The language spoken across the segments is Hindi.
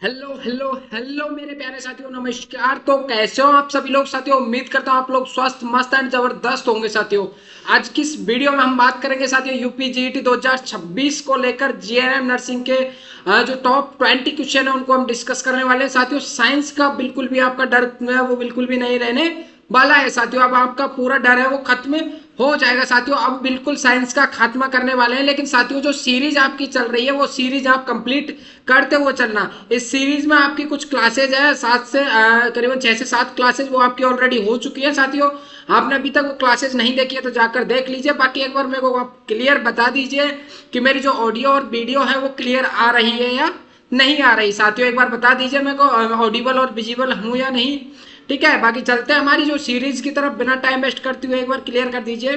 हेलो हेलो हेलो मेरे प्यारे साथियों, नमस्कार। तो कैसे हो आप सभी लोग साथियों? उम्मीद करता हूँ आप लोग स्वस्थ मस्त एंड जबरदस्त होंगे साथियों। आज की इस वीडियो में हम बात करेंगे साथियों यूपी जीईटी 2026 को लेकर जीएनएम नर्सिंग के जो टॉप 20 क्वेश्चन है उनको हम डिस्कस करने वाले हैं साथियों। साइंस का बिल्कुल भी आपका डर है वो बिल्कुल भी नहीं रहने वाला है साथियों। अब आपका पूरा डर है वो खत्म हो जाएगा साथियों। अब बिल्कुल साइंस का खात्मा करने वाले हैं। लेकिन साथियों जो सीरीज आपकी चल रही है वो सीरीज आप कंप्लीट करते हुए चलना। इस सीरीज में आपकी कुछ क्लासेज है, 6 से 7 क्लासेज वो आपकी ऑलरेडी हो चुकी है साथियों। आपने अभी तक वो क्लासेज नहीं देखी है तो जाकर देख लीजिए। बाकी एक बार मेरे को आप क्लियर बता दीजिए कि मेरी जो ऑडियो और वीडियो है वो क्लियर आ रही है या नहीं आ रही साथियों। एक बार बता दीजिए मेरे को ऑडिबल और विजिबल हूँ या नहीं। ठीक है, बाकी चलते हैं हमारी जो सीरीज की तरफ बिना टाइम वेस्ट करते हुए। एक बार क्लियर कर दीजिए।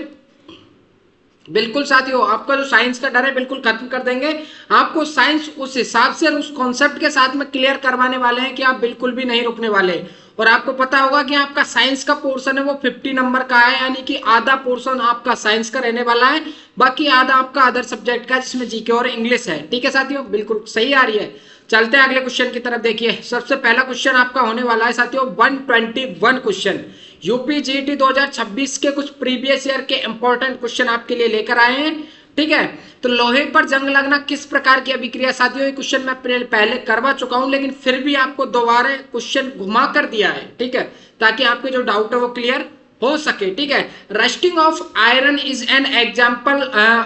बिल्कुल साथियों, आपका जो साइंस का डर है बिल्कुल खत्म कर देंगे। आपको साइंस उस हिसाब से और उस कॉन्सेप्ट के साथ में क्लियर करवाने वाले हैं कि आप बिल्कुल भी नहीं रुकने वाले। और आपको पता होगा कि आपका साइंस का पोर्शन है वो 50 नंबर का है, यानी कि आधा पोर्शन आपका साइंस का रहने वाला है, बाकी आधा आपका अदर सब्जेक्ट का जिसमें जीके और इंग्लिश है। ठीक है साथियों, बिल्कुल सही आ रही है। चलते हैं अगले क्वेश्चन की तरफ। देखिए सबसे पहला क्वेश्चन आपका होने वाला है साथियों 121 क्वेश्चन। यूपी जीटी 2026 के कुछ प्रीवियस ईयर के इंपॉर्टेंट क्वेश्चन आपके लिए लेकर आए हैं। ठीक है, तो लोहे पर जंग लगना किस प्रकार की अभिक्रिया? साथियों ये क्वेश्चन मैं पहले करवा चुका हूं, लेकिन फिर भी आपको दोबारा क्वेश्चन घुमा कर दिया है। ठीक है, ताकि आपके जो डाउट है वो क्लियर हो सके। ठीक है, rusting of iron is an example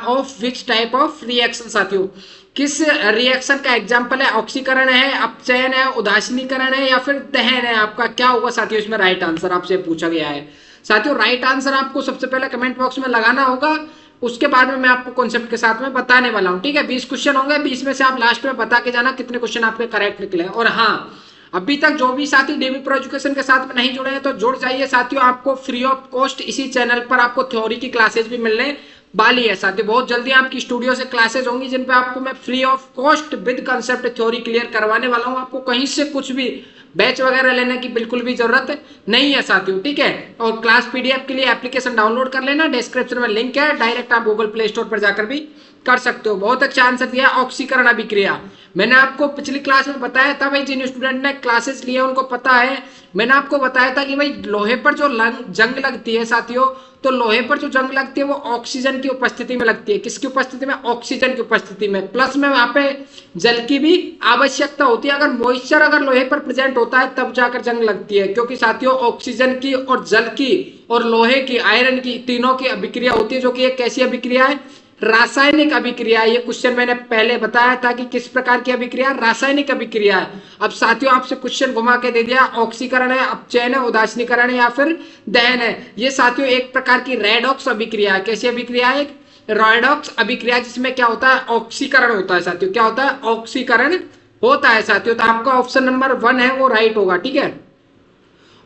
of which type of reaction? साथियों किस रिएक्शन का एग्जाम्पल है? ऑक्सीकरण है, अपचयन है, उदासीनीकरण है या फिर दहन है? आपका क्या होगा साथियों इसमें राइट आंसर आपसे पूछा गया है। साथियों राइट आंसर आपको सबसे पहले कमेंट बॉक्स में लगाना होगा, उसके बाद में मैं आपको कॉन्सेप्ट के साथ में बताने वाला हूं। ठीक है, 20 क्वेश्चन होंगे, 20 में से आप लास्ट में बता के जाना कितने क्वेश्चन आपके करेक्ट निकले। और हाँ, अभी तक जो भी साथी डीवी प्रो एजुकेशन के साथ में नहीं जुड़े हैं तो जुड़ जाइए साथियों। आपको फ्री ऑफ कॉस्ट इसी चैनल पर आपको थ्योरी की क्लासेस भी मिलने वाली है साथियों। बहुत जल्दी आपकी स्टूडियो से क्लासेस होंगी जिन पे आपको मैं free of cost with concept theory clear करवाने वाला हूं। आपको कहीं से कुछ भी बैच वगैरह लेने की बिल्कुल भी जरूरत नहीं है साथियों। ठीक है, और क्लास पीडीएफ के लिए एप्लीकेशन डाउनलोड कर लेना, डिस्क्रिप्शन में लिंक है, डायरेक्ट आप गूगल प्ले स्टोर पर जाकर भी कर सकते हो। बहुत अच्छा आंसर दिया, ऑक्सीकरण अभिक्रिया। मैंने आपको पिछली क्लास में बताया था भाई, जिन स्टूडेंट ने क्लासेस लिए उनको पता है। मैंने आपको बताया था कि भाई लोहे पर जो जंग लगती है साथियों, तो लोहे पर जो जंग लगती है वो ऑक्सीजन की उपस्थिति में लगती है। किसकी उपस्थिति में? ऑक्सीजन की उपस्थिति में। प्लस में वहां पे जल की भी आवश्यकता होती है। अगर मॉइस्चर अगर लोहे पर प्रेजेंट होता है तब जाकर जंग लगती है, क्योंकि साथियों ऑक्सीजन की और जल की और लोहे की, आयरन की, तीनों की अभिक्रिया होती है, जो कि एक कैसी अभिक्रिया है? रासायनिक अभिक्रिया। ये क्वेश्चन मैंने पहले बताया था कि किस प्रकार की अभिक्रिया? रासायनिक अभिक्रिया है। अब साथियों आपसे क्वेश्चन घुमा के दे दिया, ऑक्सीकरण है, अपचयन है, उदासीनीकरण है या फिर दहन है। ये साथियों एक प्रकार की रेडॉक्स अभिक्रिया है। कैसी अभिक्रिया है? एक रेडॉक्स अभिक्रिया, जिसमें क्या होता है? ऑक्सीकरण होता है साथियों। क्या होता है? ऑक्सीकरण होता है साथियों। तो आपका ऑप्शन नंबर 1 है वो राइट होगा। ठीक है,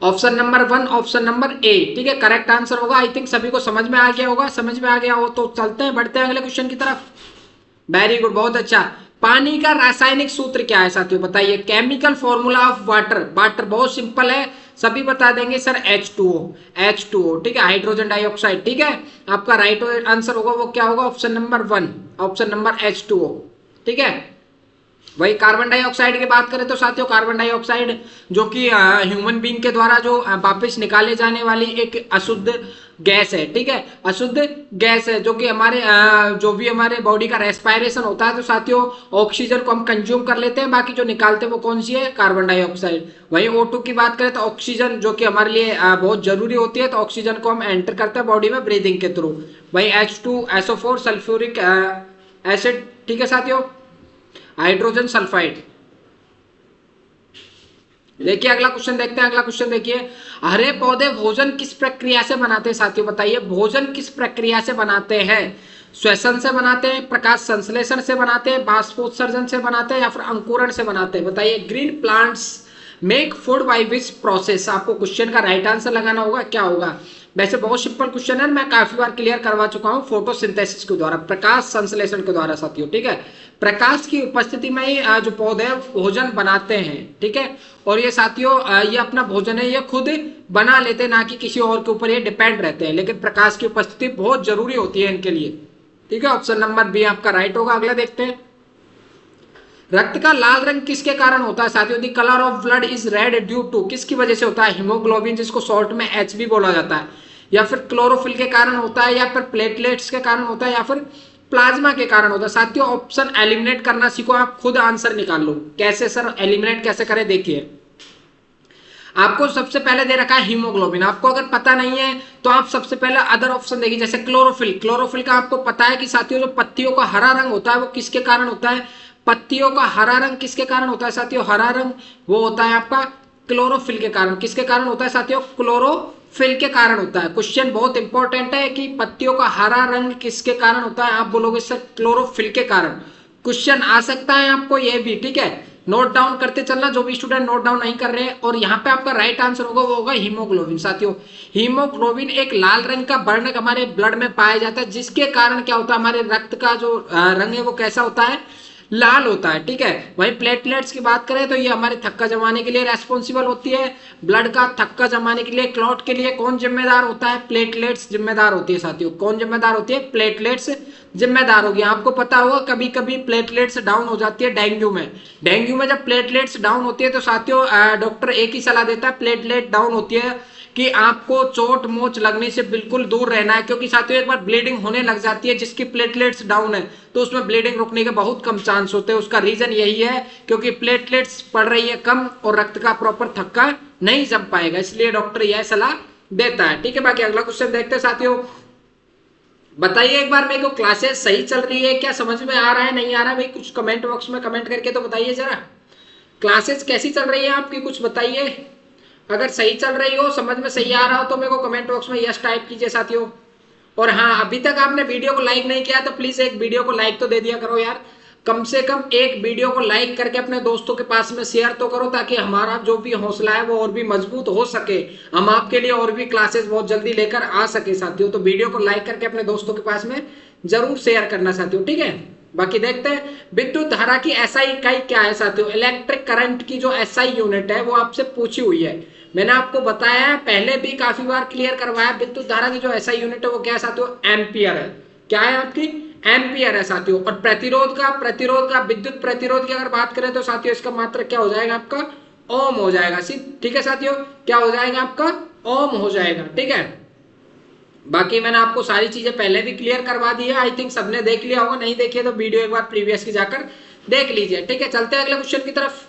option number 1, option number A, ठीक है, करेक्ट आंसर होगा। आई थिंक सभी को समझ में आ गया होगा। समझ में आ गया हो तो चलते हैं, बढ़ते हैं अगले क्वेश्चन की तरफ। वेरी गुड, बहुत अच्छा। पानी का रासायनिक सूत्र क्या है साथियों? बताइए। Chemical formula of water. Water बहुत सिंपल है, सभी बता देंगे सर, H2O। H2O, ठीक है, हाइड्रोजन डाइऑक्साइड। ठीक है, आपका राइट आंसर होगा वो क्या होगा? Option number 1, option number H2O। ठीक है, वही कार्बन डाइऑक्साइड की बात करें तो साथियों कार्बन डाइऑक्साइड जो कि ह्यूमन बीइंग के द्वारा जो वापस निकाले जाने वाली एक अशुद्ध गैस है। ठीक है, अशुद्ध गैस है जो कि हमारे जो भी हमारे बॉडी का रेस्पायरेशन होता है तो साथियों ऑक्सीजन को हम कंज्यूम कर लेते हैं, बाकी जो निकालते हैं वो कौन सी है? Carbon dioxide. वही O2 की बात करें तो ऑक्सीजन जो कि हमारे लिए बहुत जरूरी होती है, तो ऑक्सीजन को हम एंटर करते हैं बॉडी में ब्रीदिंग के थ्रू। वही H2SO4 सल्फ्यूरिक एसिड। ठीक है साथियों, हाइड्रोजन सल्फाइड। देखिए अगला क्वेश्चन देखते हैं। अगला क्वेश्चन देखिए, हरे पौधे भोजन किस प्रक्रिया से बनाते हैं साथियों? बताइए, भोजन किस प्रक्रिया से बनाते हैं? श्वसन से बनाते हैं, प्रकाश संश्लेषण से बनाते हैं, बाष्पोत्सर्जन से बनाते हैं या फिर अंकुरण से बनाते हैं? बताइए। Green plants make food by which process? आपको क्वेश्चन का राइट आंसर लगाना होगा। क्या होगा? वैसे बहुत सिंपल क्वेश्चन है, मैं काफी बार क्लियर करवा चुका हूं। फोटोसिंथेसिस के द्वारा, प्रकाश संश्लेषण के द्वारा साथियों। ठीक है, प्रकाश की उपस्थिति में ही जो पौधे भोजन बनाते हैं। ठीक है, और ये साथियों ये अपना भोजन है ये खुद बना लेते हैं, ना कि किसी और के ऊपर ये डिपेंड रहते हैं, लेकिन प्रकाश की उपस्थिति बहुत जरूरी होती है इनके लिए। ठीक है, ऑप्शन नंबर बी आपका राइट होगा। अगला देखते हैं। रक्त का लाल रंग किसके कारण होता है साथियों? The colour of blood is red due to, किसकी वजह से होता है? हीमोग्लोबिन, जिसको शॉर्ट में एच भी बोला जाता है, या फिर क्लोरोफिल के कारण होता है, या फिर प्लेटलेट्स के कारण होता है, या फिर प्लाज्मा के कारण होता है। साथियों ऑप्शन एलिमिनेट करना सीखो, आप खुद आंसर निकाल लो। कैसे सर एलिमिनेट कैसे करें? देखिए आपको सबसे पहले दे रखा है हीमोग्लोबिन, आपको अगर पता नहीं है तो आप सबसे पहले अदर ऑप्शन देखिए, जैसे क्लोरोफिल। क्लोरोफिल का आपको पता है कि साथियों जो पत्तियों का हरा रंग होता है वो किसके कारण होता है? पत्तियों का हरा रंग किसके कारण होता है साथियों? हरा रंग वो होता है आपका क्लोरोफिल के कारण। किसके कारण होता है साथियों? क्लोरोफिल के कारण होता है। क्वेश्चन बहुत इंपॉर्टेंट है कि पत्तियों का हरा रंग किसके कारण होता है? आप बोलोगे सर क्लोरोफिल के कारण। क्वेश्चन आ सकता है आपको ये भी, ठीक है, नोट डाउन करते चलना जो भी स्टूडेंट नोट डाउन नहीं कर रहे हैं। और यहाँ पे आपका राइट आंसर होगा वो होगा हीमोग्लोबिन। साथियों हीमोग्लोबिन एक लाल रंग का वर्णक हमारे ब्लड में पाया जाता है, जिसके कारण क्या होता है? हमारे रक्त का जो रंग है वो कैसा होता है? लाल होता है, ठीक है। वहीं प्लेटलेट्स की बात करें तो ये हमारे थक्का जमाने के लिए रेस्पॉन्सिबल होती है। ब्लड का थक्का जमाने के लिए, क्लॉट के लिए कौन जिम्मेदार होता है? प्लेटलेट्स जिम्मेदार होती है साथियों। कौन जिम्मेदार होती है? प्लेटलेट्स जिम्मेदार होगी। आपको पता होगा कभी कभी प्लेटलेट्स डाउन हो जाती है डेंगू में। डेंगू में जब प्लेटलेट्स डाउन होती है तो साथियों डॉक्टर एक ही सलाह देता है, प्लेटलेट डाउन होती है कि आपको चोट मोच लगने से बिल्कुल दूर रहना है, क्योंकि साथियों एक बार ब्लीडिंग होने लग जाती है जिसकी प्लेटलेट्स डाउन है तो उसमें ब्लीडिंग रुकने के बहुत कम चांस होते हैं। उसका रीजन यही है क्योंकि प्लेटलेट्स पड़ रही है कम और रक्त का प्रॉपर थक्का नहीं जम पाएगा, इसलिए डॉक्टर यह सलाह देता है, ठीक है। बाकी अगला क्वेश्चन देखते हैं साथियों। बताइए एक बार मेरे को क्लासेस सही चल रही है क्या? समझ में आ रहा है नहीं आ रहा है भाई? कुछ कमेंट बॉक्स में कमेंट करके तो बताइए जरा, क्लासेस कैसी चल रही है आपकी, कुछ बताइए। अगर सही चल रही हो, समझ में सही आ रहा हो तो मेरे को कमेंट बॉक्स में यस टाइप कीजिए साथियों। और हाँ, अभी तक आपने वीडियो को लाइक नहीं किया तो प्लीज एक वीडियो को लाइक तो दे दिया करो यार। कम से कम एक वीडियो को लाइक करके अपने दोस्तों के पास में शेयर तो करो, ताकि हमारा जो भी हौसला है वो और भी मजबूत हो सके, हम आपके लिए और भी क्लासेस बहुत जल्दी लेकर आ सके साथियों। तो वीडियो को लाइक करके अपने दोस्तों के पास में जरूर शेयर करना साथियों, ठीक है। बाकी देखते हैं विद्युत धारा की एसआई इकाई क्या है साथियों। इलेक्ट्रिक करंट की जो एसआई यूनिट है वो आपसे पूछी हुई है, मैंने आपको बताया है, पहले भी काफी बार क्लियर करवाया। विद्युत धारा की जो एसआई यूनिट है वो क्या है साथियों? एम्पियर है। क्या है आपकी? एम्पियर है साथियों। और प्रतिरोध का विद्युत प्रतिरोध की अगर बात करें तो साथियों इसका मात्रक क्या हो जाएगा आपका? ओम हो जाएगा, ठीक है साथियों। क्या हो जाएगा आपका? ओम हो जाएगा, ठीक है। बाकी मैंने आपको सारी चीजें पहले भी क्लियर करवा दी है, आई थिंक सबने देख लिया होगा, नहीं देखिए तो वीडियो एक बार प्रीवियस की जाकर देख लीजिए, ठीक है। चलते हैं अगले क्वेश्चन की तरफ।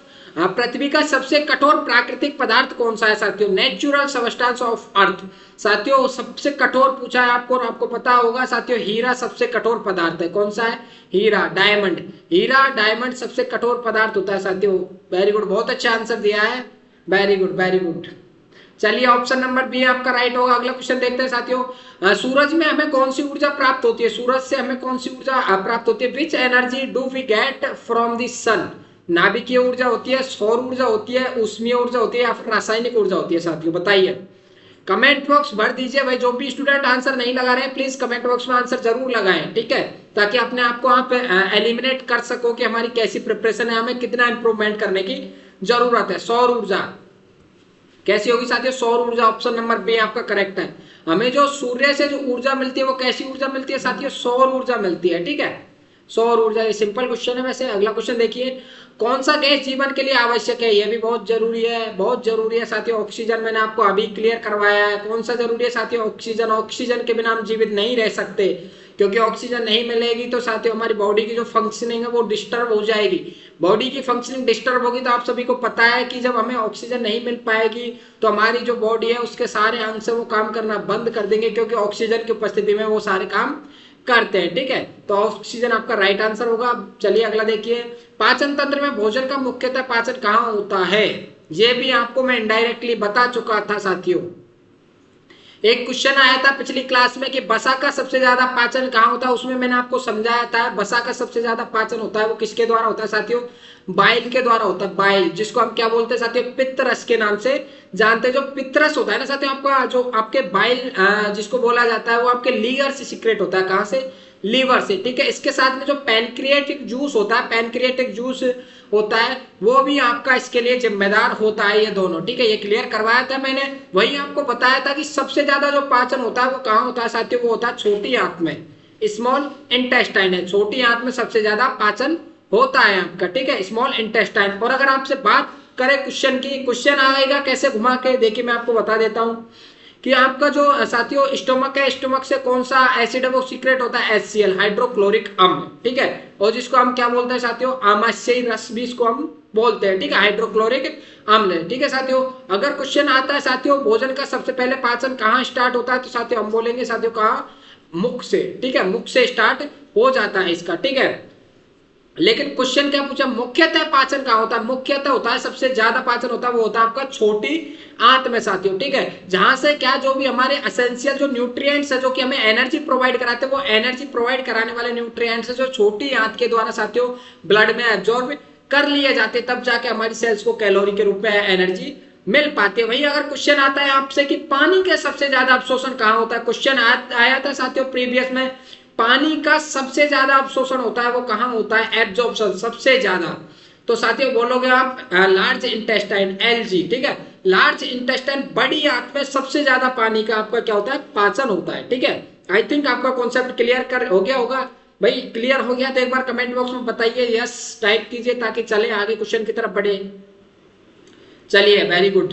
पृथ्वी का सबसे कठोर प्राकृतिक पदार्थ कौन सा है साथियों? Natural substance of earth. साथियों सबसे कठोर पूछा है आपको, और आपको पता होगा साथियों हीरा सबसे कठोर पदार्थ है। कौन सा है? हीरा, डायमंड। हीरा डायमंड सबसे कठोर पदार्थ होता है साथियों। वेरी गुड, बहुत अच्छा आंसर दिया है, वेरी गुड वेरी गुड। चलिए ऑप्शन नंबर बी आपका राइट होगा। अगला क्वेश्चन देखते हैं साथियों। सूरज में हमें कौन सी ऊर्जा प्राप्त होती है? सूरज से हमें कौन सी ऊर्जा प्राप्त होती है? Which energy do we get from the sun. नाभिकीय ऊर्जा होती है, सौर ऊर्जा होती है, ऊष्मीय ऊर्जा होती है, या फिर रासायनिक ऊर्जा होती है साथियों? बताइए, कमेंट बॉक्स भर दीजिए भाई। जो भी स्टूडेंट आंसर नहीं लगा रहे हैं प्लीज कमेंट बॉक्स में आंसर जरूर लगाएं, ठीक है, ताकि अपने आप को आप एलिमिनेट कर सको कि हमारी कैसी प्रिपरेशन है, हमें कितना इंप्रूवमेंट करने की जरूरत है। सौर ऊर्जा कैसी होगी साथियों? सौर ऊर्जा, ऑप्शन नंबर बी आपका करेक्ट है। हमें जो सूर्य से जो ऊर्जा मिलती है वो कैसी ऊर्जा मिलती है साथियों? सौर ऊर्जा मिलती है, ठीक है, सौर ऊर्जा। ये सिंपल क्वेश्चन है वैसे। अगला क्वेश्चन देखिए, कौन सा गैस जीवन के लिए आवश्यक है? ये भी बहुत जरूरी है, बहुत जरूरी है साथियों। ऑक्सीजन मैंने आपको अभी क्लियर करवाया है। कौन सा जरूरी है साथियों? ऑक्सीजन। ऑक्सीजन के बिना हम जीवित नहीं रह सकते, क्योंकि ऑक्सीजन नहीं मिलेगी तो साथियों हमारी बॉडी की जो फंक्शनिंग है वो डिस्टर्ब हो जाएगी। बॉडी की फंक्शनिंग डिस्टर्ब होगी तो आप सभी को पता है कि जब हमें ऑक्सीजन नहीं मिल पाएगी तो हमारी जो बॉडी है उसके सारे अंग से वो काम करना बंद कर देंगे, क्योंकि ऑक्सीजन की उपस्थिति में वो सारे काम करते हैं, ठीक है। तो ऑक्सीजन आपका राइट आंसर होगा। चलिए अगला देखिए, पाचन तंत्र में भोजन का मुख्यतः पाचन कहाँ होता है? ये भी आपको मैं इनडायरेक्टली बता चुका था साथियों। एक क्वेश्चन आया था पिछली क्लास में कि वसा का सबसे ज्यादा पाचन कहाँ होता है, उसमें मैंने आपको समझाया था वसा का सबसे ज्यादा पाचन होता है वो किसके द्वारा होता है साथियों? बाइल के द्वारा होता है। बाइल, जिसको हम क्या बोलते हैं साथियों? पित्त रस के नाम से जानते हैं। जो पित्त रस होता है ना साथियों, आपका जो आपके बाइल जिसको बोला जाता है वो आपके लीवर से सीक्रेट होता है। कहाँ से? लीवर से, ठीक है। इसके साथ में जो पैनक्रिएटिक जूस होता है, पैनक्रिएटिक जूस होता है वो भी आपका इसके लिए जिम्मेदार होता है, ये दोनों, ठीक है। ये क्लियर करवाया था मैंने। वही आपको बताया था कि सबसे ज्यादा जो पाचन होता है वो कहाँ होता है साथियों? वो होता है छोटी आंत में, स्मॉल इंटेस्टाइन है। छोटी आंत में सबसे ज्यादा पाचन होता है आपका, ठीक है, स्मॉल इंटेस्टाइन। और अगर आपसे बात करें क्वेश्चन की, क्वेश्चन आएगा कैसे घुमा के, देखिए मैं आपको बता देता हूं कि आपका जो साथियों स्टोमक है, स्टोमक से कौन सा एसिड है वो सीक्रेट होता है HCl, हाइड्रोक्लोरिक अम्ल, ठीक है, और जिसको हम क्या बोलते हैं साथियों, आमाशयी रस भी इसको हम बोलते हैं, ठीक है, हाइड्रोक्लोरिक अम्ल, ठीक है साथियों। अगर क्वेश्चन आता है साथियों भोजन का सबसे पहले पाचन कहाँ स्टार्ट होता है, तो साथियों हम बोलेंगे साथियों कहाँ, मुख से, ठीक है, मुख से स्टार्ट हो जाता है इसका, ठीक है। लेकिन क्वेश्चन क्या पूछा, मुख्यतः पाचन कहाँ होता है, मुख्यतः होता है, सबसे ज्यादा पाचन होता है वो होता है आपका छोटी आंत में साथियों, ठीक है, जहां से क्या जो भी हमारे एसेंशियल जो न्यूट्रिएंट्स है जो कि हमें एनर्जी प्रोवाइड कराते हैं, वो एनर्जी प्रोवाइड कराने वाले न्यूट्रिएंट्स है जो छोटी आंत के द्वारा साथियों ब्लड में एब्जॉर्ब कर लिए जाते, तब जाके हमारी सेल्स को कैलोरी के रूप में एनर्जी मिल पाती है। वही अगर क्वेश्चन आता है आपसे कि पानी के सबसे ज्यादा अवशोषण कहाँ होता है, क्वेश्चन आया था साथियों प्रीवियस में, पानी का सबसे ज्यादा अवशोषण होता है वो कहां होता है, एब्जॉर्प्शन सबसे ज्यादा, तो साथियों बोलोगे आप लार्ज इंटेस्टाइन, LG, ठीक है, लार्ज इंटेस्टाइन, बड़ी आंत में सबसे ज्यादा पानी का आपका क्या होता है, पाचन होता है, ठीक है। आई थिंक आपका कॉन्सेप्ट क्लियर कर हो गया होगा भाई, क्लियर हो गया तो एक बार कमेंट बॉक्स में बताइए, यस टाइप कीजिए ताकि चले आगे क्वेश्चन की तरफ बढ़े। चलिए वेरी गुड,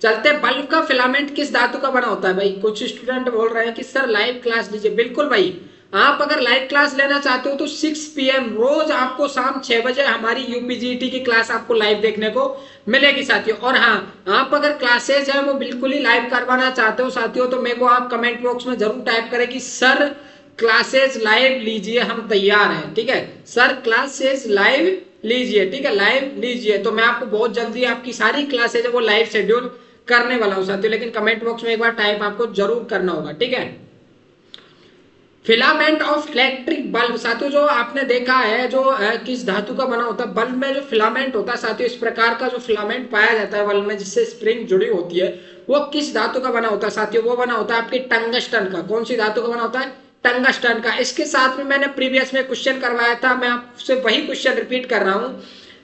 चलते, बल्ब का फिलामेंट किस धातु का बना होता है भाई, कुछ स्टूडेंट बोल रहे हैं कि सर लाइव क्लास लीजिए, बिल्कुल भाई, आप अगर लाइव क्लास लेना चाहते हो तो 6 PM रोज आपको शाम 6 बजे हमारी UPGET की क्लास आपको लाइव देखने को मिलेगी साथियों। और हाँ, आप अगर क्लासेज है वो बिल्कुल ही लाइव करवाना चाहते हो साथियों, तो मेरे को आप कमेंट बॉक्स में जरूर टाइप करें कि सर क्लासेज लाइव लीजिए, हम तैयार हैं, ठीक है, सर क्लासेज लाइव लीजिए, ठीक है, लाइव लीजिए, तो मैं आपको बहुत जल्दी आपकी सारी क्लासेज है वो लाइव शेड्यूल करने वाला हूं साथियों, लेकिन कमेंट बॉक्स में एक बार टाइप आपको जरूर करना होगा, ठीक है। फिलामेंट ऑफ इलेक्ट्रिक बल्ब साथियों, जो आपने देखा है जो किस धातु का बना होता है, बल्ब में जो फिलामेंट होता है साथियों, इस प्रकार का जो फिलामेंट पाया जाता है बल्ब में जिससे स्प्रिंग जुड़ी होती है, वो किस धातु का बना होता है साथियों, वो बना होता है आपकी टंगस्टन का। कौन सी धातु का बना होता है, टंगस्टन का। इसके साथ में मैंने प्रीवियस में क्वेश्चन करवाया था, मैं आपसे वही क्वेश्चन रिपीट कर रहा हूँ,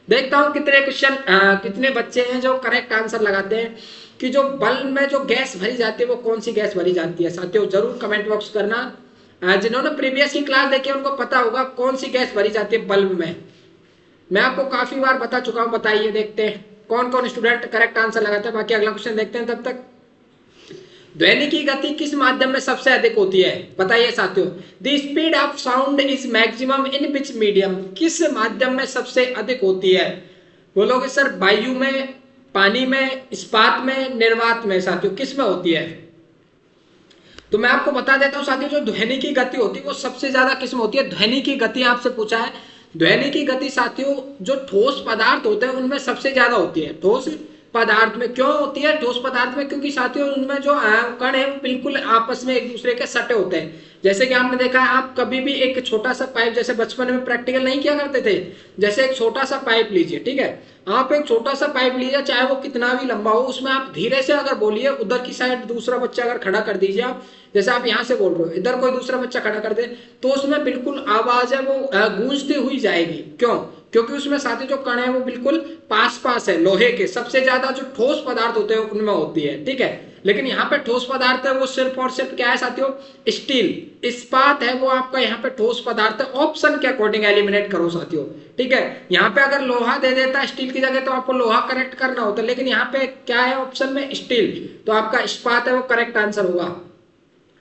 देखता हूँ कितने क्वेश्चन कितने बच्चे हैं जो करेक्ट आंसर लगाते हैं कि जो बल्ब में जो गैस भरी जाती है वो कौन सी गैस भरी जाती है साथियों, जरूर कमेंट बॉक्स करना। जिन्होंने प्रीवियस की क्लास देखी है उनको पता होगा कौन सी गैस भरी जाती है बल्ब में, मैं आपको काफी बार बता चुका हूं, बताइए देखते हैं कौन कौन स्टूडेंट करेक्ट आंसर लगाते हैं। बाकी अगला क्वेश्चन देखते हैं, तब तक ध्वनि की गति किस माध्यम में सबसे अधिक होती है, बताइए साथियों। The speed of sound is maximum in which medium, किस माध्यम में सबसे अधिक होती है, बोलोगे सर वायु में, पानी में, इस्पात में, निर्वात में, साथियों किस में होती है। तो मैं आपको बता देता हूं साथियों, जो ध्वनि की गति होती है वो सबसे ज्यादा किस में होती है, ध्वनि की गति आपसे पूछा है, ध्वनि की गति साथियों जो ठोस पदार्थ होते हैं उनमें सबसे ज्यादा होती है, ठोस पदार्थ में। क्यों होती है ठोस पदार्थ में, क्योंकि साथियों उनमें जो कण है वो बिल्कुल आपस में एक दूसरे के सटे होते हैं। जैसे कि आपने देखा है, आप कभी भी एक छोटा सा पाइप, जैसे बचपन में प्रैक्टिकल नहीं किया करते थे, जैसे एक छोटा सा पाइप लीजिए, ठीक है, आप एक छोटा सा पाइप लीजिए चाहे वो कितना भी लंबा हो, उसमें आप धीरे से अगर बोलिए, उधर की साइड दूसरा बच्चा अगर खड़ा कर दीजिए आप, जैसे आप यहाँ से बोल रहे हो, इधर कोई दूसरा बच्चा खड़ा कर दे तो उसमें बिल्कुल आवाज है वो गूंजती हुई जाएगी। क्यों, क्योंकि उसमें साथी जो कण है वो बिल्कुल पास पास है, लोहे के सबसे ज्यादा जो ठोस पदार्थ होते हैं उनमें होती है, ठीक है। लेकिन यहाँ पे ठोस पदार्थ है वो सिर्फ और सिर्फ क्या है साथियों, स्टील, इस्पात है वो आपका यहाँ पे ठोस पदार्थ है। ऑप्शन के अकॉर्डिंग एलिमिनेट करो साथियों, ठीक है। यहाँ पे अगर लोहा दे देता है स्टील की जगह तो आपको लोहा करेक्ट करना होता है, लेकिन यहाँ पे क्या है ऑप्शन में, स्टील, तो आपका इस्पात है वो करेक्ट आंसर होगा।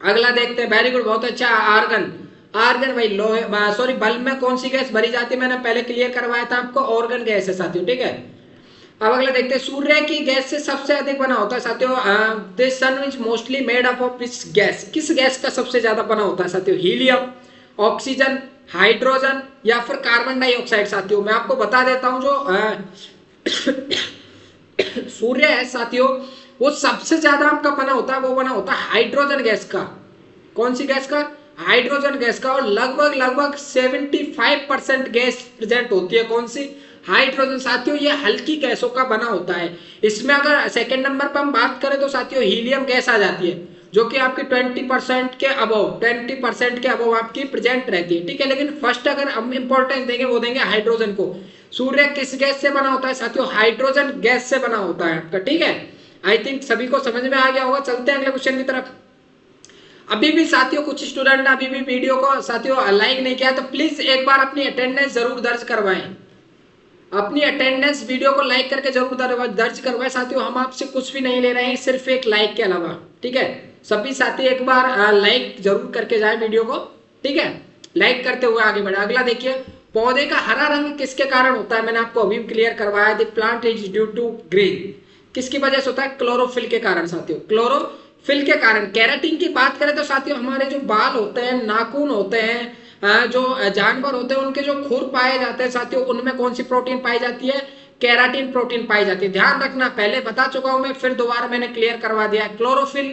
अगला देखते हैं, वेरी गुड, बहुत अच्छा। आर्गन, आर्गन भाई लोहे, सॉरी बल्ब में कौन सी गैस भरी जाती है, मैंने पहले क्लियर करवाया था आपको, ऑर्गन गैस है साथियों, ठीक है। अब अगला देखते हैं, सूर्य की गैस से सबसे अधिक बना होता है साथियों, the sun is mostly made up of which gas, किस गैस का सबसे ज्यादा बना होता है साथियों, हीलियम, ऑक्सीजन, हाइड्रोजन या फिर कार्बन डाइऑक्साइड। साथियों मैं आपको बता देता हूं जो सूर्य है साथियों वो सबसे ज्यादा आपका बना होता है, वो बना होता है हाइड्रोजन गैस का। कौन सी गैस का, हाइड्रोजन गैस का। और लगभग लगभग 75% गैस प्रेजेंट होती है, कौन सी, हाइड्रोजन। साथियों ये हल्की गैसों का बना होता है। इसमें अगर सेकंड नंबर पर हम बात करें तो साथियों हीलियम गैस आ जाती है, जो कि आपकी 20% के अबव, 20% के अबव आपकी प्रेजेंट रहती है, ठीक है। लेकिन फर्स्ट अगर हम इंपॉर्टेंस देंगे वो देंगे हाइड्रोजन को। सूर्य किस गैस से बना होता है साथियों, हाइड्रोजन गैस से बना होता है आपका, ठीक है। आई थिंक सभी को समझ में आ गया होगा। चलते हैं अगले क्वेश्चन की तरफ। अभी भी साथियों कुछ स्टूडेंट ने अभी भी वीडियो को साथियों लाइक नहीं किया, तो प्लीज एक बार अपनी अटेंडेंस जरूर दर्ज करवाएं। अपनी अटेंडेंस वीडियो को लाइक करके जरूर दर्ज करवाएं साथियों। हम आपसे कुछ भी नहीं ले रहे हैं सिर्फ एक लाइक के अलावा, ठीक है। सभी साथी एक बार लाइक जरूर करके जाए वीडियो को, ठीक है। लाइक करते हुए आगे बढ़े। अगला देखिए, पौधे का हरा रंग किसके कारण होता है? मैंने आपको अभी क्लियर करवाया, the plant is due to green. किसकी वजह से होता है? क्लोरोफिल के कारण साथियों, क्लोरोफिल के कारण। केराटिन की बात करें तो साथियों हमारे जो बाल होते हैं, नाखून होते हैं, जो जानवर होते हैं उनके जो खुर पाए जाते हैं साथियों, उनमें कौन सी प्रोटीन पाई जाती है? केराटिन प्रोटीन पाई जाती है। ध्यान रखना, पहले बता चुका हूं मैं, फिर दोबारा मैंने क्लियर करवा दिया। क्लोरोफिल,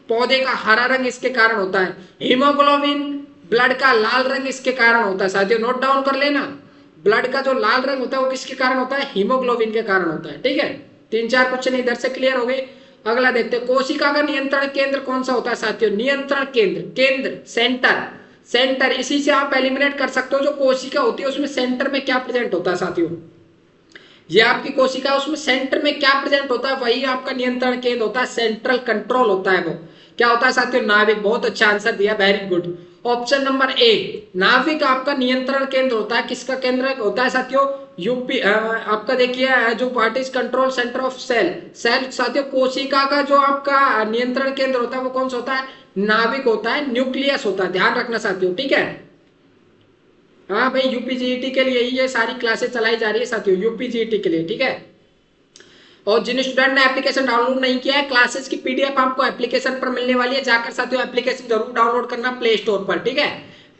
पौधे का हरा रंग इसके कारण होता है। हीमोग्लोबिन, ब्लड का लाल रंग इसके कारण होता है साथियों। नोट डाउन कर लेना, ब्लड का जो लाल रंग होता है वो किसके कारण होता है? हीमोग्लोबिन के कारण होता है, ठीक है। 3-4 क्वेश्चन इधर से क्लियर हो गए। अगला देखते हैं, कोशिका का नियंत्रण केंद्र कौन सा होता है साथियों? नियंत्रण केंद्र, सेंटर, इसी से आप एलिमिनेट कर सकते हो। जो कोशिका होती है उसमें सेंटर में क्या प्रेजेंट होता है साथियों? ये आपकी कोशिका, उसमें सेंटर में क्या प्रेजेंट होता है? वही आपका नियंत्रण केंद्र होता है, सेंट्रल कंट्रोल होता है। वो क्या होता है साथियों? नाभिक। बहुत अच्छा आंसर दिया, very good. Option number A, नाभिक आपका नियंत्रण केंद्र होता है। किसका केंद्र होता है साथियों? यूपी आपका देखिए, जो what is control centre of cell साथियों, कोशिका का जो आपका नियंत्रण केंद्र होता है वो कौन सा होता है? नाभिक होता है, न्यूक्लियस होता है। ध्यान रखना साथियों, ठीक है। हाँ भाई, यूपीजीईटी के लिए ही ये सारी क्लासेस चलाई जा रही है साथियों, यूपीजीईटी के लिए, ठीक है। और जिन स्टूडेंट ने एप्लीकेशन डाउनलोड नहीं किया है, क्लासेस की पीडीएफ आपको एप्लीकेशन पर मिलने वाली है। जाकर साथियों एप्लीकेशन जरूर डाउनलोड करना प्ले स्टोर पर, ठीक है।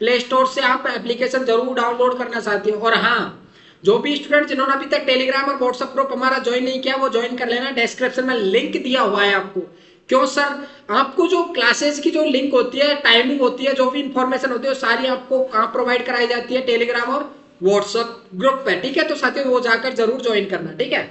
प्ले स्टोर से आप एप्लीकेशन जरूर डाउनलोड करना साथियों। और हाँ, जो भी स्टूडेंट जिन्होंने अभी तक टेलीग्राम और व्हाट्सएप ग्रुप हमारा ज्वाइन नहीं किया, वो ज्वाइन कर लेना। डिस्क्रिप्शन में लिंक दिया हुआ है आपको। क्यों सर? आपको जो क्लासेस की जो लिंक होती है, टाइमिंग होती है, जो भी इंफॉर्मेशन होती है, वो सारी आपको कहाँ प्रोवाइड कराई जाती है? टेलीग्राम और व्हाट्सएप ग्रुप पे, ठीक है। तो साथियों वो जाकर जरूर ज्वाइन करना, ठीक है।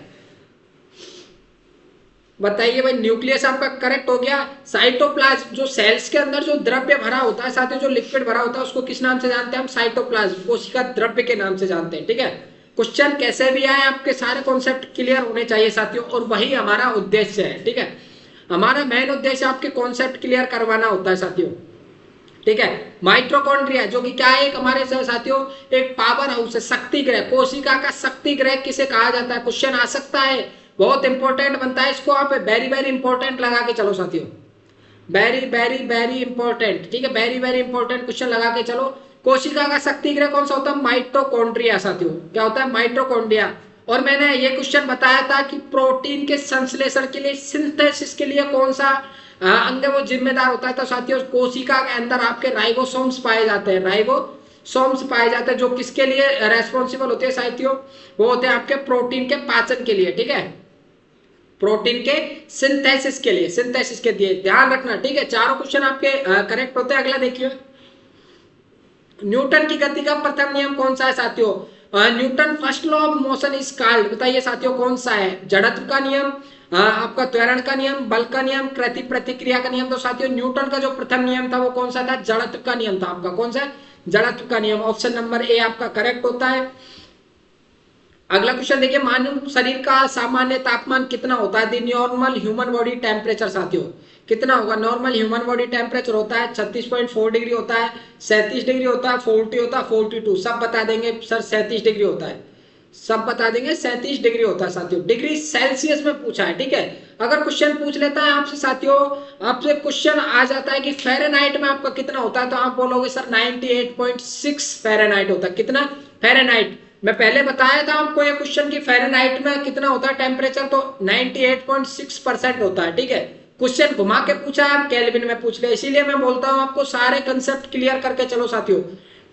बताइए भाई, न्यूक्लियस आपका करेक्ट हो गया। साइटोप्लाज्म, जो सेल्स के अंदर जो द्रव्य भरा होता है साथियों, जो लिक्विड भरा होता है, उसको किस नाम से जानते हैं हम? साइटोप्लाज्म, कोशिका द्रव्य के नाम से जानते हैं, ठीक है। क्वेश्चन कैसे भी आए, आपके सारे कॉन्सेप्ट क्लियर होने चाहिए साथियों, और वही हमारा उद्देश्य है, ठीक है। हमारा मेन उद्देश्य आपके कॉन्सेप्ट क्लियर करवाना होता है साथियों, ठीक है। माइटोकॉन्ड्रिया, जो कि क्या है? एक हमारे साथियों एक पावर हाउस है, शक्ति ग्रह। कोशिका का शक्ति ग्रह किसे कहा जाता है? क्वेश्चन आ सकता है, बहुत इंपॉर्टेंट बनता है। इसको आप वेरी वेरी इंपॉर्टेंट लगा के चलो साथियों, वेरी वेरी वेरी इंपॉर्टेंट, ठीक है। वेरी वेरी इंपॉर्टेंट क्वेश्चन लगा के चलो। कोशिका का शक्ति ग्रह कौन सा होता है? माइटोकॉन्ड्रिया साथियों। क्या होता है? माइटोकॉन्ड्रिया। और मैंने ये क्वेश्चन बताया था कि प्रोटीन के संश्लेषण के लिए, सिंथेसिस के लिए कौन सा अंग वो जिम्मेदार होता है? तो साथियों कोशिका के अंदर आपके राइबोसोम्स पाए जाते हैं, राइबोसोम्स पाए जाते हैं, जो किसके लिए रेस्पॉन्सिबल होते हैं साथियों? वो होते हैं आपके प्रोटीन के पाचन के लिए, ठीक है। प्रोटीन के सिंथेसिस के लिए ध्यान रखना, ठीक है। चारों क्वेश्चन आपके करेक्ट होते हैं। अगला देखिए, न्यूटन की गति का प्रथम नियम कौन सा है साथियों? Newton first law of motion is called, बताइए साथियों कौन सा है? जड़त्व का नियम, आपका त्वरण का नियम, बल का नियम, गति प्रतिक्रिया का नियम। तो साथियों न्यूटन का जो प्रथम नियम था वो कौन सा था? जड़त्व का नियम था आपका। कौन सा? जड़त्व का नियम। ऑप्शन नंबर ए आपका करेक्ट होता है। अगला क्वेश्चन देखिए, मानव शरीर का सामान्य तापमान कितना होता है? The normal human body temperature साथियों कितना होगा? नॉर्मल ह्यूमन बॉडी टेम्परेचर होता है 36.4 डिग्री होता है, 37 डिग्री होता है, 40 होता है, 42। सब बता देंगे सर 37 डिग्री होता है, सब बता देंगे 37 डिग्री होता है साथियों। डिग्री सेल्सियस में पूछा है, ठीक है। अगर क्वेश्चन पूछ लेता है आपसे साथियों, आपसे क्वेश्चन आ जाता है कि फ़ारेनहाइट में आपका कितना होता है, तो आप बोलोगे सर 98.6 फ़ारेनहाइट होता है। कितना? फ़ारेनहाइट। मैं पहले बताया था आपको ये क्वेश्चन की फ़ारेनहाइट में कितना होता है टेम्परेचर, तो 98.6% होता है, ठीक है। क्वेश्चन घुमा के पूछा है, आप केल्विन में पूछ ले, इसीलिए मैं बोलता हूं आपको सारे कंसेप्ट क्लियर करके चलो साथियों।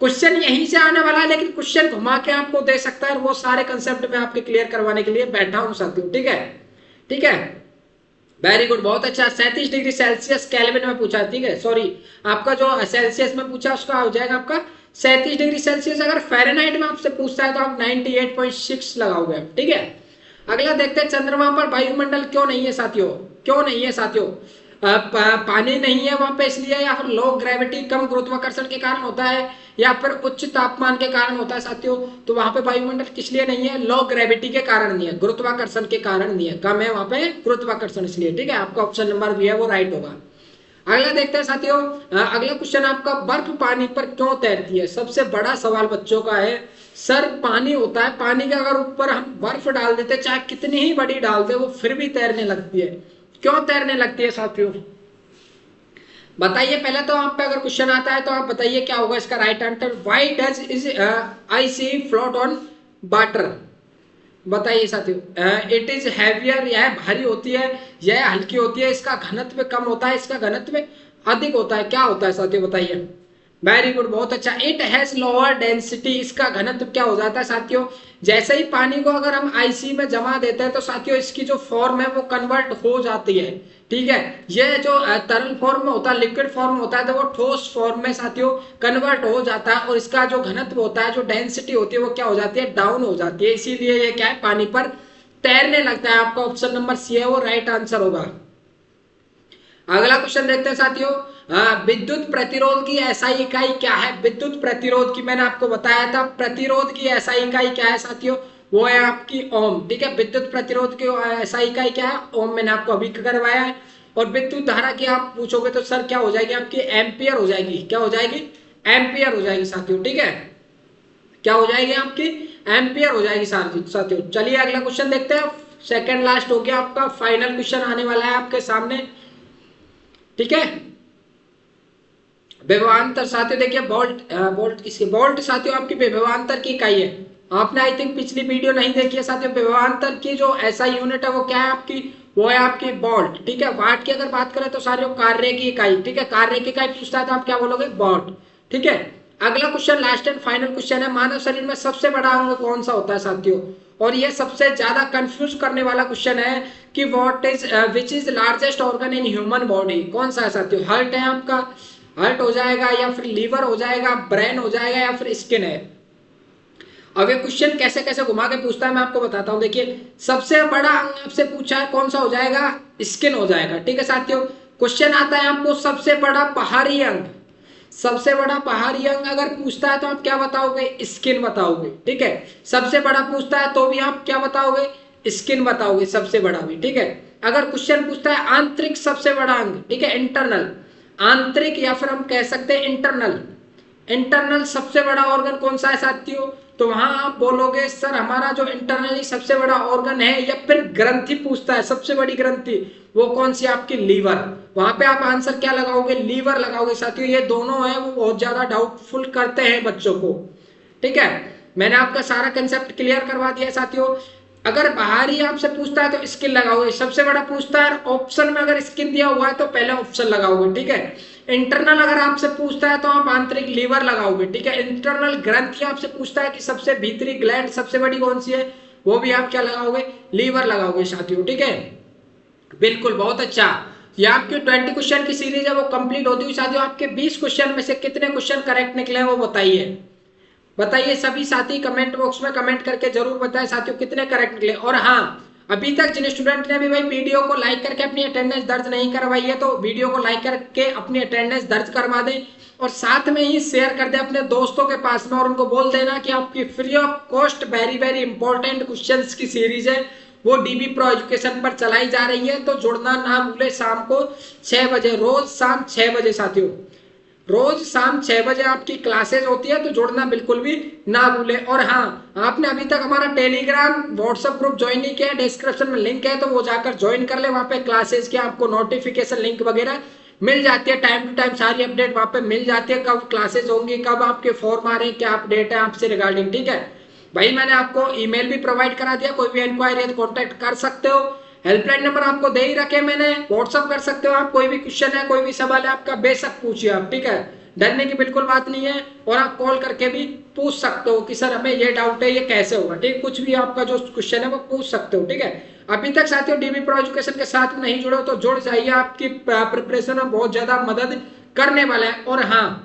क्वेश्चन यहीं से आने वाला है, लेकिन क्वेश्चन घुमा के आपको दे सकता है, वो सारे कंसेप्ट में आपके क्लियर करवाने के लिए बैठा हूं साथियों, ठीक है। ठीक है, वेरी गुड, बहुत अच्छा। 37 डिग्री सेल्सियस केल्विन में पूछा, ठीक है। सॉरी, आपका जो सेल्सियस में पूछा उसका हो जाएगा आपका 37 डिग्री सेल्सियस। अगर फ़ारेनहाइट में आपसे पूछता है तो आप 98.6 लगाओगे, ठीक है। अगला देखते हैं, चंद्रमा पर वायुमंडल क्यों नहीं है साथियों? क्यों नहीं है साथियों? पानी नहीं है वहां पे इसलिए, या फिर लो ग्रेविटी कम गुरुत्वाकर्षण के कारण होता है, या फिर उच्च तापमान के कारण होता है साथियों। तो वहां पे वायुमंडल किस लिए नहीं है? लो ग्रेविटी के कारण नहीं है, गुरुत्वाकर्षण के कारण नहीं है, कम है वहां पे गुरुत्वाकर्षण इसलिए, ठीक है। आपका ऑप्शन नंबर बी है वो राइट होगा। अगला देखते हैं साथियों, अगला क्वेश्चन आपका, बर्फ पानी पर क्यों तैरती है? सबसे बड़ा सवाल बच्चों का है। सर पानी होता है, पानी के अगर ऊपर हम बर्फ डाल देते, चाहे कितनी ही बड़ी डाल दे, वो फिर भी तैरने लगती है। क्यों तैरने लगती है साथियों? बताइए। पहले तो आप पे अगर क्वेश्चन आता है तो आप बताइए क्या होगा इसका right answer. Why does is ice float on water? बताइए साथियों। इट इज हैवियर, यह भारी होती है, यह हल्की होती है, इसका घनत्व कम होता है, इसका घनत्व अधिक होता है। क्या होता है साथियों बताइए। वेरी गुड, बहुत अच्छा। इट हैज लोअर डेंसिटी, इसका घनत्व क्या हो जाता है साथियों? जैसे ही पानी को अगर हम आईसी में जमा देते हैं तो साथियों इसकी जो फॉर्म है वो कन्वर्ट हो जाती है। ठीक है, ये जो तरल फॉर्म में होता है, लिक्विड फॉर्म में होता है, तो वो ठोस फॉर्म में साथियों कन्वर्ट हो जाता है, और इसका जो घनत्व होता है, जो डेंसिटी होती है, वो क्या हो जाती है? डाउन हो जाती है। इसीलिए ये क्या है? पानी पर तैरने लगता है। आपका ऑप्शन नंबर सी है वो राइट आंसर होगा। अगला क्वेश्चन देखते हैं साथियों, विद्युत प्रतिरोध की एसआई इकाई क्या है? विद्युत प्रतिरोध की मैंने आपको बताया था, प्रतिरोध की एसआई इकाई क्या है साथियों? वो है आपकी ओम। ठीक है, विद्युत प्रतिरोध की एसआई इकाई क्या है? ओम। मैंने आपको अभी करवाया है। और विद्युत धारा की आप पूछोगे तो सर क्या हो जाएगी आपकी? एम्पियर हो जाएगी। क्या हो जाएगी? एम्पियर हो जाएगी साथियों। ठीक है, क्या हो जाएगी आपकी? एम्पियर हो जाएगी साथियों। चलिए अगला क्वेश्चन देखते हैं। सेकंड लास्ट हो गया आपका, फाइनल क्वेश्चन आने वाला है आपके सामने। ठीक है, विभवांतर साथियों देखिए, वोल्ट किसकी? वोल्ट साथियों आपकी विभवांतर की इकाई है। आपने आई थिंक पिछली वीडियो नहीं देखी है साथियों। विभवांतर की जो ऐसा यूनिट है वो क्या है आपकी? वो है आपकी वोल्ट। ठीक है, वाट की अगर बात करें तो साथियों कार्य की इकाई। ठीक है, कार्य की इकाई पूछता है तो आप क्या बोलोगे? वॉट। ठीक है, अगला question last and final question है, मानव शरीर में सबसे बड़ा अंग कौन सा होता है साथियों? और ये सबसे ज्यादा कंफ्यूज करने वाला क्वेश्चन है कि what is which is largest organ in human body? कौन सा है साथियों? हार्ट है आपका, हार्ट हो जाएगा, या फिर लीवर हो जाएगा, ब्रेन हो जाएगा, या फिर स्किन है? अब ये क्वेश्चन कैसे कैसे घुमा के पूछता है मैं आपको बताता हूं। देखिए, सबसे बड़ा अंग आपसे पूछा है, कौन सा हो जाएगा? स्किन हो जाएगा। ठीक है साथियों, क्वेश्चन आता है आपको सबसे बड़ा बाहरी अंग, सबसे बड़ा बाहरी अंग अगर पूछता है तो आप क्या बताओगे? स्किन बताओगे। ठीक है, सबसे बड़ा पूछता है तो भी आप क्या बताओगे? स्किन बताओगे, सबसे बड़ा भी। ठीक है, अगर क्वेश्चन पूछता है आंतरिक सबसे बड़ा अंग, ठीक है, इंटरनल, आंतरिक या फिर हम कह सकते हैं इंटरनल, इंटरनल सबसे बड़ा ऑर्गन कौन सा है साथियों? तो वहां आप बोलोगे सर हमारा जो इंटरनली सबसे बड़ा ऑर्गन है, या फिर ग्रंथि पूछता है सबसे बड़ी ग्रंथि, वो कौन सी? आपकी लीवर। वहां पे आप आंसर क्या लगाओगे? लीवर लगाओगे साथियों। ये दोनों है वो बहुत ज्यादा डाउटफुल करते हैं बच्चों को। ठीक है, मैंने आपका सारा कंसेप्ट क्लियर करवा दिया साथियों। अगर बाहरी आपसे पूछता है तो स्किन लगाओगे, सबसे बड़ा पूछता है ऑप्शन में अगर स्किन दिया हुआ है तो पहले ऑप्शन लगाओगे। ठीक है, इंटरनल अगर आपसे पूछता है तो आप आंतरिक लीवर लगाओगे। ठीक है, इंटरनल ग्रंथि आपसे पूछता है कि सबसे भीतरी ग्लैंड सबसे बड़ी कौन सी है, वो भी आप क्या लगाओगे? लीवर लगाओगे साथियों। ठीक है, बिल्कुल, बहुत अच्छा। ये आपकी 20 क्वेश्चन की सीरीज है वो कंप्लीट होती हुई साथियों आपके 20 क्वेश्चन में से कितने क्वेश्चन करेक्ट निकले वो बताइए। बताइए सभी साथी, कमेंट बॉक्स में कमेंट करके जरूर बताएं साथियों कितने करेक्ट निकले। और हाँ, अभी तक जिन स्टूडेंट ने भी भाई वीडियो को लाइक करके अपनी अटेंडेंस दर्ज नहीं करवाई है तो वीडियो को लाइक करके अपनी अटेंडेंस दर्ज करवा दें, और साथ में ही शेयर कर दें अपने दोस्तों के पास में, और उनको बोल देना कि आपकी free of cost very very important questions की सीरीज है वो डीबी प्रो एजुकेशन पर चलाई जा रही है। तो जुड़ना ना भूले, शाम को 6 बजे, रोज शाम 6 बजे साथियों, रोज शाम 6 बजे आपकी क्लासेज होती है, तो जुड़ना बिल्कुल भी ना भूले। और हाँ, आपने अभी तक हमारा टेलीग्राम व्हाट्सएप ग्रुप ज्वाइन नहीं किया, डिस्क्रिप्शन में लिंक है, तो वो जाकर ज्वाइन कर ले। वहां पे क्लासेज की आपको नोटिफिकेशन लिंक वगैरह मिल जाती है, टाइम टू टाइम सारी अपडेट वहां पे मिल जाती है, कब क्लासेज होंगी, कब आपके फॉर्म आ रहे हैं, क्या अपडेट है आपसे रिगार्डिंग। ठीक है भाई, मैंने आपको ईमेल भी प्रोवाइड करा दिया, कोई भी इंक्वायरी है तो कॉन्टेक्ट कर सकते हो। हेल्पलाइन नंबर आपको दे ही रखे मैंने, व्हाट्सअप कर सकते हो आप, कोई भी क्वेश्चन है, कोई भी सवाल है आपका, बेशक पूछिए आप। ठीक है, डरने की बिल्कुल बात नहीं है, और आप कॉल करके भी पूछ सकते हो कि सर हमें ये डाउट है, ये कैसे होगा। ठीक, कुछ भी आपका जो क्वेश्चन है वो पूछ सकते हो। ठीक है, अभी तक साथियों डीबी प्रो एजुकेशन के साथ में नहीं जुड़े हो तो जुड़ जाइए, आपकी प्रिपरेशन में बहुत ज्यादा मदद करने वाला है। और हाँ,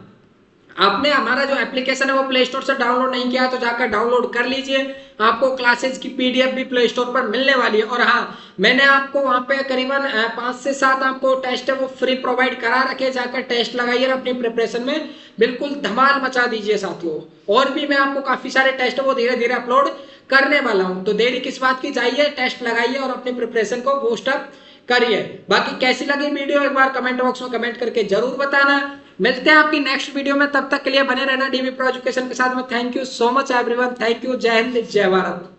आपने हमारा जो एप्लीकेशन है वो प्ले स्टोर से डाउनलोड नहीं किया तो जाकर डाउनलोड कर लीजिए, आपको क्लासेज की पीडीएफ भी प्ले स्टोर पर मिलने वाली है। और हाँ, मैंने आपको वहां पे करीबन 5 से 7 आपको टेस्ट है वो फ्री प्रोवाइड करा रखे, जाकर टेस्ट लगाइए, अपनी प्रिपरेशन में बिल्कुल धमाल मचा दीजिए साथियों। और भी मैं आपको काफी सारे टेस्ट वो धीरे धीरे अपलोड करने वाला हूँ, तो देरी किस बात की, जाइए टेस्ट लगाइए और अपनी प्रिपरेशन को बूस्ट अप करिए। बाकी कैसी लगी वीडियो एक बार कमेंट बॉक्स में कमेंट करके जरूर बताना। मिलते हैं आपकी नेक्स्ट वीडियो में, तब तक के लिए बने रहना डीवी प्रो एजुकेशन के साथ में। Thank you so much everyone, thank you, जय हिंद जय भारत।